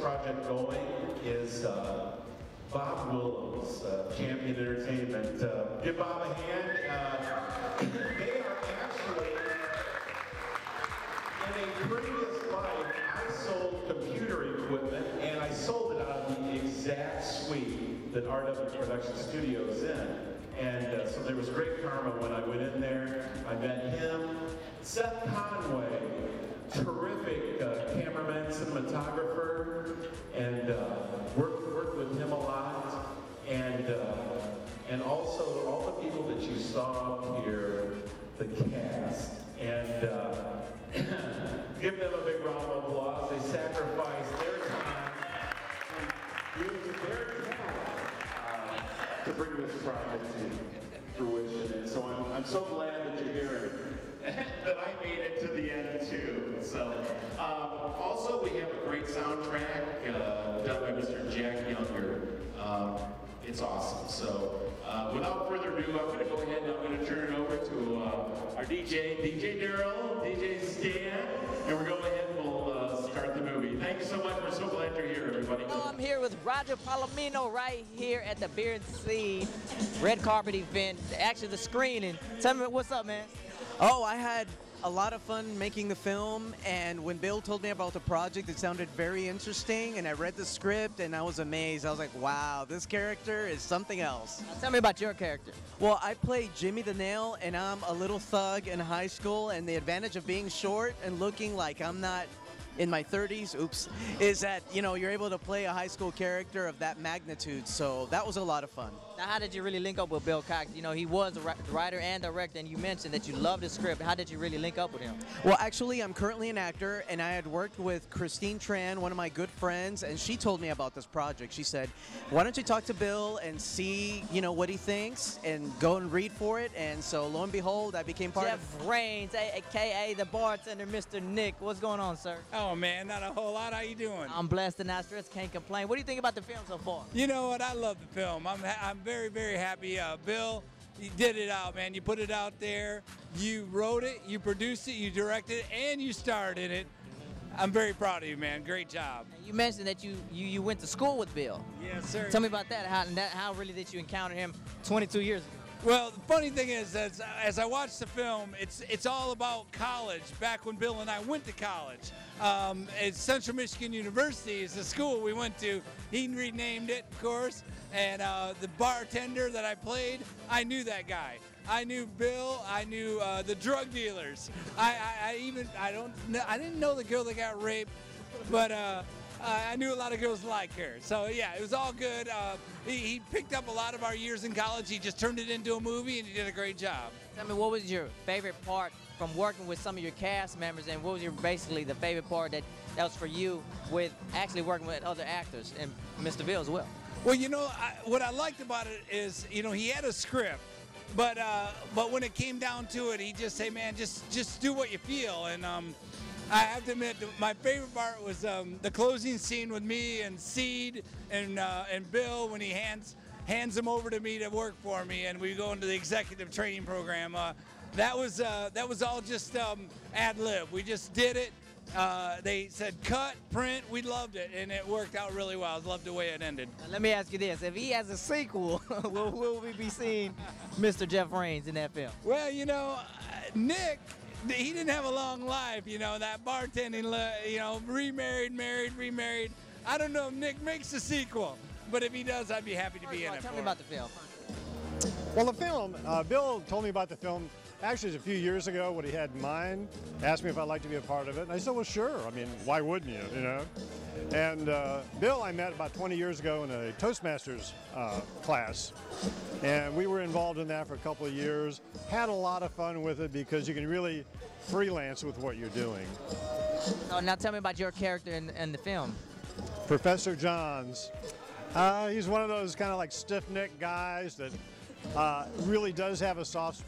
project going is Bob Willows, Champion Entertainment. Give Bob a hand. They are actually, in a previous life, I sold computer equipment, and I sold it out of the exact suite that RW Production Studio is in. And so there was great karma when I went in there. I met him. Seth Conway, terrific cameraman, cinematographer, and worked with him a lot. And also all the people that you saw up here, the cast. And give them a big round of applause. They sacrificed their time and used their talent to bring this project to fruition. And so I'm so glad that you're here and that I made it to the end too. So also we have a great soundtrack done by Mr. Jack Younger. It's awesome. So without further ado, I'm going to go ahead and I'm going to turn it over to our DJ Daryl, DJ Stan, and we're going ahead and we'll start the movie. Thank you so much. We're so glad you're here, everybody. I'm here with Roger Palamino right here at the Beer and Seed red carpet event, actually the screening. Tell me what's up, man. Oh, I had a lot of fun making the film, and when Bill told me about the project, it sounded very interesting, and I read the script and I was amazed. I was like, wow, this character is something else. Now, tell me about your character. Well, I play Jimmy the Nail, and I'm a little thug in high school, and the advantage of being short and looking like I'm not in my 30s, is that, you know, you're able to play a high school character of that magnitude, so that was a lot of fun. Now, how did you really link up with Bill Cox? You know, he was a writer and director, and you mentioned that you loved the script. How did you really link up with him? Well, actually, I'm currently an actor, and I had worked with Christine Tran, one of my good friends, and she told me about this project. She said, why don't you talk to Bill and see, you know, what he thinks, and go and read for it, and so lo and behold, I became part of Jeff Rains, a.k.a. the bartender, Mr. Nick. What's going on, sir? Oh man, not a whole lot. How you doing? I'm blessed and not stressed. Can't complain. What do you think about the film so far? You know what? I love the film. I'm very, very happy. Bill, you did it out, man. You put it out there. You wrote it. You produced it. You directed it, and you starred in it. I'm very proud of you, man. Great job. You mentioned that you went to school with Bill. Yes, sir. Tell me about that. How really did you encounter him 22 years ago? Well, the funny thing is, as I watched the film, it's all about college. Back when Bill and I went to college, at Central Michigan University is the school we went to. He renamed it, of course, and the bartender that I played, I knew that guy. I knew Bill. I knew the drug dealers. I didn't know the girl that got raped, but I knew a lot of girls like her. So yeah, it was all good. He picked up a lot of our years in college. He just turned it into a movie, and he did a great job. Tell me, what was your favorite part from working with some of your cast members, and what was basically the favorite part that was for you with actually working with other actors and Mr. Bill as well? Well, you know, what I liked about it is, you know, he had a script, but when it came down to it, he just say, man, just do what you feel. And I have to admit, my favorite part was the closing scene with me and Seed and Bill when he hands him over to me to work for me, and we go into the executive training program. That was all just ad lib. We just did it. They said cut, print. We loved it, and it worked out really well. I loved the way it ended. Now, let me ask you this: if he has a sequel, will we be seeing Mr. Jeff Rains in that film? Well, you know, Nick. He didn't have a long life, you know, that bartending, you know, remarried. I don't know if Nick makes a sequel, but if he does, I'd be happy to be in it. Tell me about the film. Well, the film, Bill told me about the film, actually, a few years ago, what he had in mind, asked me if I'd like to be a part of it, and I said, well, sure. I mean, why wouldn't you know? And Bill I met about 20 years ago in a Toastmasters class, and we were involved in that for a couple of years. Had a lot of fun with it because you can really freelance with what you're doing. So now tell me about your character in the film. Professor Johns. He's one of those kind of like stiff-necked guys that really does have a soft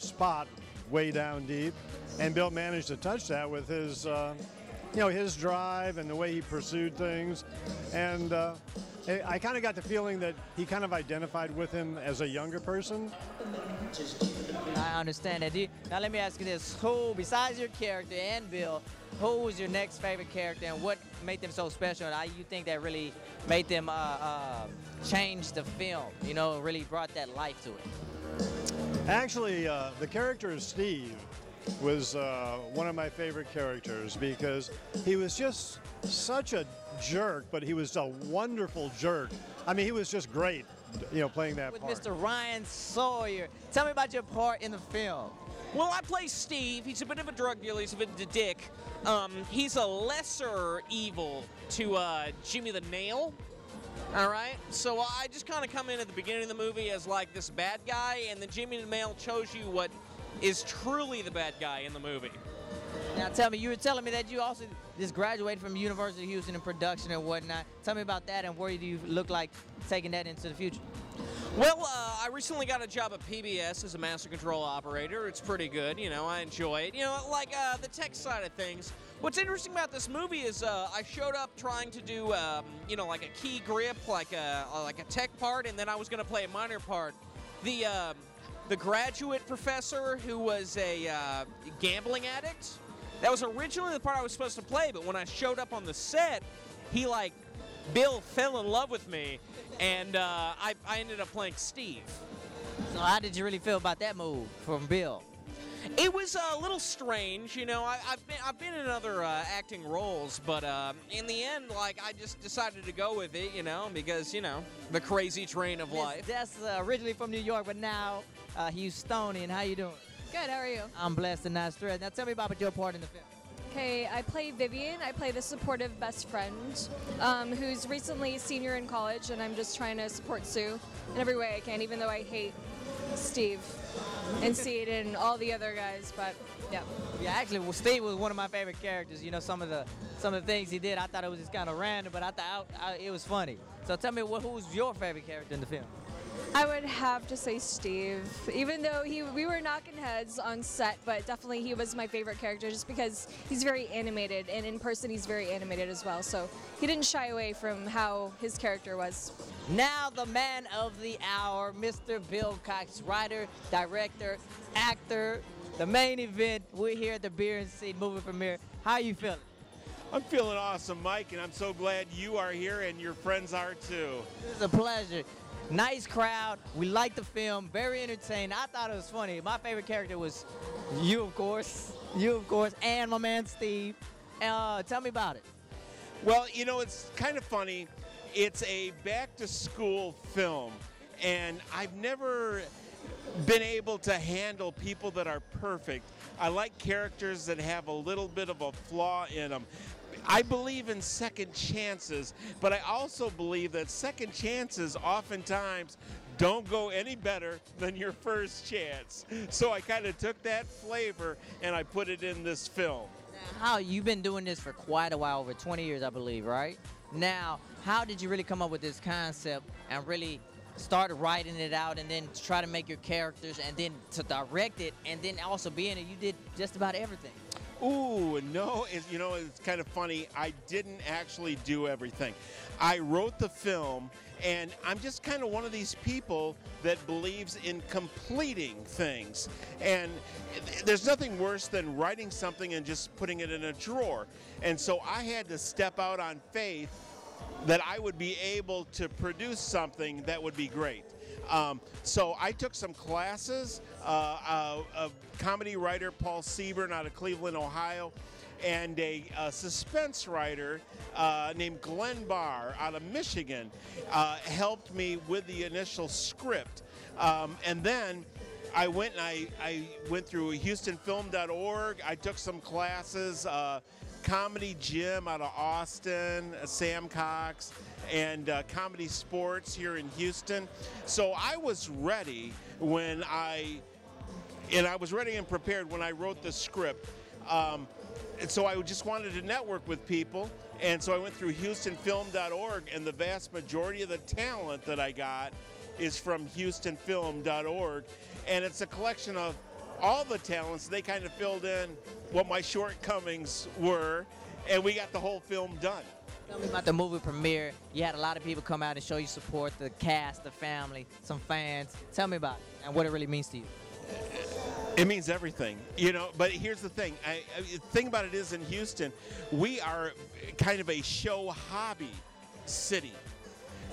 spot way down deep, and Bill managed to touch that with his his drive and the way he pursued things, and I kind of got the feeling that he kind of identified with him as a younger person. I understand that. Now let me ask you this: who, besides your character and Bill, who was your next favorite character and what made them so special? And how you think that really made them change the film, you know, really brought that life to it? Actually, the character of Steve was one of my favorite characters because he was just such a jerk, but he was a wonderful jerk. I mean, he was just great, you know, playing that With part. Mr. Jon Sawyer. Tell me about your part in the film. Well, I play Steve. He's a bit of a drug dealer. He's a bit of a dick. He's a lesser evil to Jimmy the Nail. All right? So I just kind of come in at the beginning of the movie as like this bad guy, and then Jimmy the Nail shows you what is truly the bad guy in the movie. Now tell me, you were telling me that you also just graduated from University of Houston in production and whatnot. Tell me about that and where do you look like taking that into the future? Well, I recently got a job at PBS as a master control operator. It's pretty good, you know, I enjoy it. You know, like the tech side of things. What's interesting about this movie is I showed up trying to do, you know, like a key grip, like a tech part, and then I was going to play a minor part. The graduate professor who was a gambling addict, that was originally the part I was supposed to play, but when I showed up on the set, Bill fell in love with me, and I ended up playing Steve. So how did you really feel about that move from Bill? It was a little strange, you know. I've been in other acting roles, but in the end, like I just decided to go with it, you know, because you know the crazy train of life. Dessa, originally from New York, but now Houstonian. How you doing? Good, how are you? I'm blessed and not stressed. Now tell me about your part in the film. Okay, I play Vivian. I play the supportive best friend who's recently a senior in college, and I'm just trying to support Sue in every way I can, even though I hate Steve and see it in all the other guys, but yeah. Yeah, actually, well, Steve was one of my favorite characters. You know, some of the things he did, I thought it was just kind of random, but I thought it was funny. So tell me, who's your favorite character in the film? I would have to say Steve, even though we were knocking heads on set, but definitely he was my favorite character just because he's very animated, and in person he's very animated as well, so he didn't shy away from how his character was. Now the man of the hour, Mr. Bill Cox, writer, director, actor, the main event. We're here at the Beer and Seed movie premiere. How are you feeling? I'm feeling awesome, Mike, and I'm so glad you are here and your friends are too. It's a pleasure. Nice crowd. We liked the film. Very entertaining. I thought it was funny. My favorite character was you, of course, and my man Steve. Tell me about it. Well, you know, it's kind of funny. It's a back-to-school film, and I've never been able to handle people that are perfect. I like characters that have a little bit of a flaw in them. I believe in second chances, but I also believe that second chances oftentimes don't go any better than your first chance. So I kind of took that flavor and I put it in this film. Now, how you've been doing this for quite a while, over 20 years, I believe, right? Now, how did you really come up with this concept and really start writing it out and then try to make your characters and then to direct it and then also be in it? You did just about everything. Ooh, no, you know, it's kind of funny. I didn't actually do everything. I wrote the film, and I'm just kind of one of these people that believes in completing things. And there's nothing worse than writing something and just putting it in a drawer. And so I had to step out on faith that I would be able to produce something that would be great. So I took some classes. A comedy writer, Paul Seaburn, out of Cleveland, Ohio, and a suspense writer named Glenn Barr out of Michigan helped me with the initial script. And then I went and I went through HoustonFilm.org. I took some classes, Comedy Gym out of Austin, Sam Cox, and Comedy Sports here in Houston. So I was ready when I was ready and prepared when I wrote the script. And so I just wanted to network with people. And so I went through HoustonFilm.org, and the vast majority of the talent that I got is from HoustonFilm.org. And it's a collection of all the talents. They kind of filled in what my shortcomings were, and we got the whole film done. Tell me about the movie premiere. You had a lot of people come out and show you support, the cast, the family, some fans. Tell me about it and what it really means to you. It means everything, you know. But here's the thing. The thing about it is, in Houston, we are kind of a show hobby city.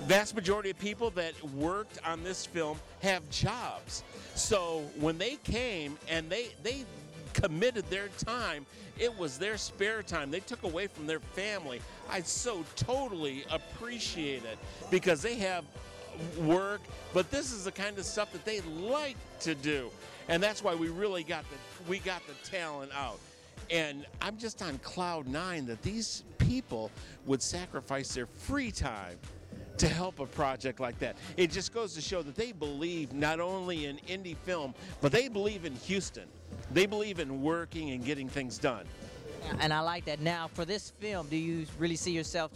Vast majority of people that worked on this film have jobs. So when they came and they committed their time, it was their spare time. They took away from their family. I so totally appreciate it because they have work, but this is the kind of stuff that they like to do. And that's why we really got the talent out. And I'm just on cloud nine that these people would sacrifice their free time to help a project like that. It just goes to show that they believe not only in indie film, but they believe in Houston. They believe in working and getting things done. And I like that. Now, for this film, do you really see yourself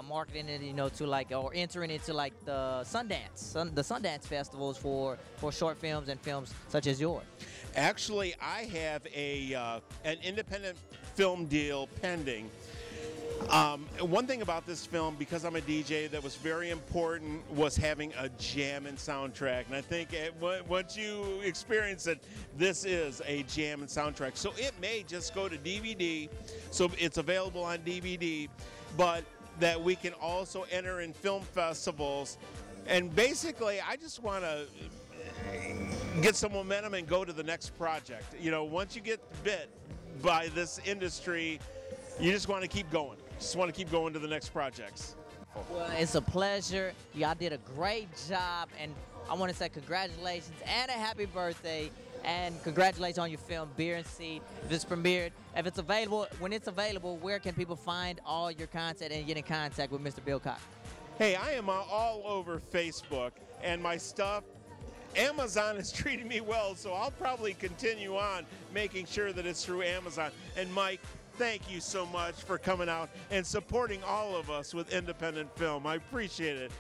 marketing it, you know, to like, or entering into like the Sundance festivals for short films and films such as yours? Actually, I have an independent film deal pending. One thing about this film, because I'm a DJ, that was very important was having a jamming soundtrack. And I think once you experience it, this is a jamming soundtrack. So it may just go to DVD, so it's available on DVD, but that we can also enter in film festivals. And basically, I just want to get some momentum and go to the next project. You know, once you get bit by this industry, you just want to keep going. Just want to keep going to the next projects. Well, it's a pleasure. Y'all did a great job, and I want to say congratulations and a happy birthday, and congratulations on your film, Beer and Seed. If it's premiered, if it's available, when it's available, where can people find all your content and get in contact with Mr. Bill Cox? Hey, I am all over Facebook, and my stuff, Amazon is treating me well, so I'll probably continue on making sure that it's through Amazon. And Mike, thank you so much for coming out and supporting all of us with independent film. I appreciate it.